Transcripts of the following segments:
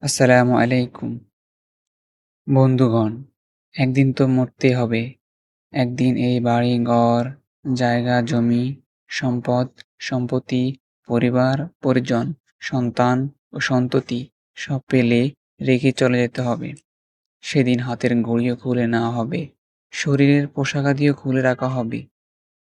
আসসালামু আলাইকুম। বন্ধুগণ, একদিন তো মরতে হবে। একদিন এই বাড়ি-ঘর, জায়গা-জমি, সম্পদ, সম্পত্তি, পরিবার-পরিজন, সন্তান ও সন্ততি সব ফেলে রেখে চলে যেতে হবে। সেদিন হাতের ঘড়িও খুলে নেওয়া হবে। শরীরের পোশাকাদিও খুলে রাখা হবে।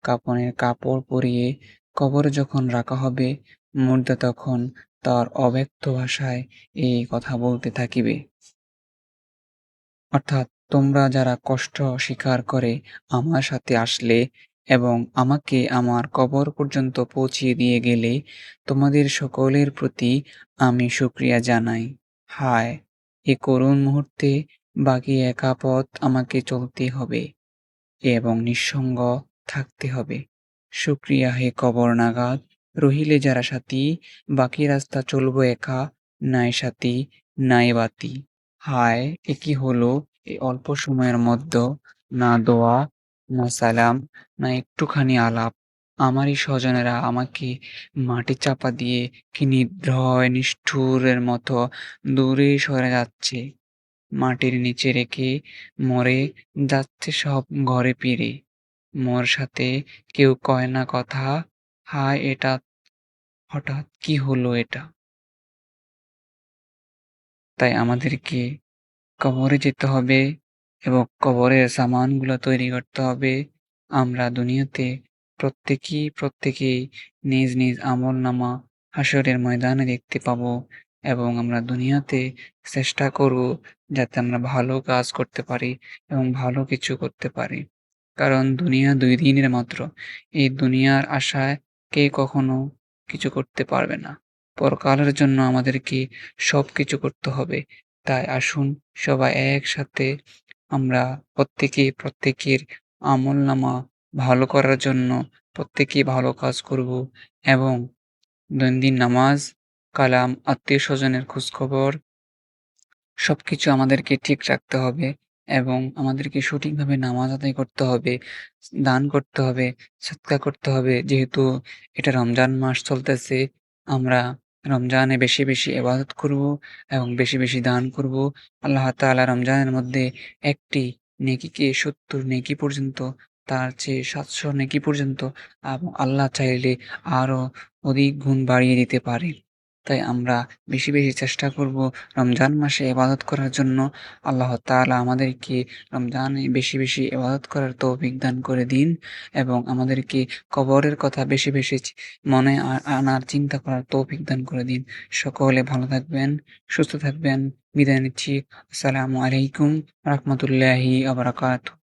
কাফনের কাপড় পরিয়ে কবরে যখন রাখা হবে, মুর্দা তখন তার অব্যক্ত ভাষায় এই কথা বলতে থাকিবে। অর্থাৎ তোমরা যারা কষ্ট স্বীকার করে আমার সাথে আসলে এবং আমাকে আমার কবর পর্যন্ত পৌঁছিয়ে দিয়ে গেলে, তোমাদের সকলের প্রতি আমি শুকরিয়া জানাই। হায়! এ করুণ মুহূর্তে বাকি একা পথ আমাকে চলতে হবে এবং নিঃসঙ্গ থাকতে হবে। শুকরিয়া হে কবর নাগাদ, রহিলে যারা সাথী, বাকি রাস্তা চলবো একা, নাই সাথী, নাই বাতি। হায়! এ কি হলো এই অল্প সময়ের মধ্য, না দোয়া, না সালাম, না একটুখানি আলাপ। আমারই স্বজনেরা আমাকে মাটি চাপা দিয়ে কি নির্দয় নিষ্ঠুরের মতো দূরে সরে যাচ্ছে। মাটির নিচে রেখে মরে যাচ্ছে সব ঘরে ফিরে। মোর সাথে কেউ কয় না কথা। হায় এটা হঠাৎ কি হলো এটা? তাই আমাদেরকে কবরে যেতে হবে এবং কবরের সামানগুলো তৈরি করতে হবে। আমরা দুনিয়াতে প্রত্যেকেই নিজ নিজ আমলনামা হাসরের ময়দানে দেখতে পাবো এবং আমরা দুনিয়াতে চেষ্টা করব যাতে আমরা ভালো কাজ করতে পারি এবং ভালো কিছু করতে পারি। কারণ দুনিয়া ২ দিনের মাত্র। এই দুনিয়ার আশায় কে কখনো কিছু করতে পারবে না। পরকালের জন্য আমাদেরকে সবকিছু করতে হবে। তাই আসুন সবাই একসাথে আমরা প্রত্যেকের আমলনামা ভালো করার জন্য প্রত্যেকেই ভালো কাজ করব এবং দৈনন্দিন নামাজ, কালাম, আত্মীয়স্বজনের খোঁজখবর সবকিছু আমাদেরকে ঠিক রাখতে হবে এবং আমাদেরকে সঠিকভাবে নামাজ আদায় করতে হবে, দান করতে হবে, সৎকা করতে হবে। যেহেতু এটা রমজান মাস চলতেছে, আমরা রমজানে বেশি ইবাদত করব এবং বেশি দান করব। আল্লাহ তাআলা রমজানের মধ্যে একটি নেকিকে ৭০ নেকি পর্যন্ত, তার চেয়ে ৭০০ নেকি পর্যন্ত এবং আল্লাহ চাইলে আরও অধিক গুণ বাড়িয়ে দিতে পারে। তাই আমরা বেশি চেষ্টা করব রমজান মাসে ইবাদত করার জন্য। আল্লাহ তাআলা আমাদেরকে রমজানে বেশি ইবাদত করার তৌফিক দান করে দিন এবং আমাদেরকে কবরের কথা বেশি মনে আনার চিন্তা করার তৌফিক দান করে দিন। সকলে ভালো থাকবেন, সুস্থ থাকবেন। বিদায় নিচ্ছি। আসসালামু আলাইকুম ওয়া রাহমাতুল্লাহি ওয়া বারাকাতুহু।